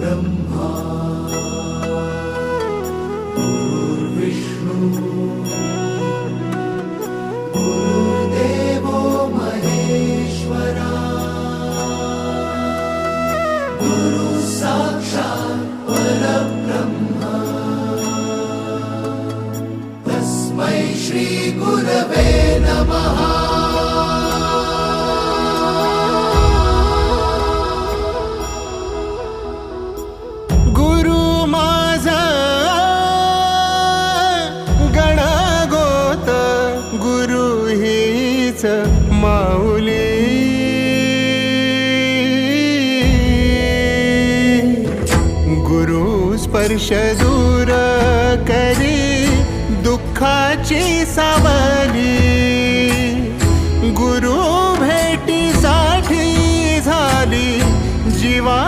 परब्रह्मा गुरुर्विष्णु गुरुर्देवो महेश्वरा गुरु साक्षात् परब्रह्मा तस्मै श्री गुरवे नमः। माऊली गुरु स्पर्श दूर करी दुःखाची सावली गुरु भेटीसाठी झाली जीवा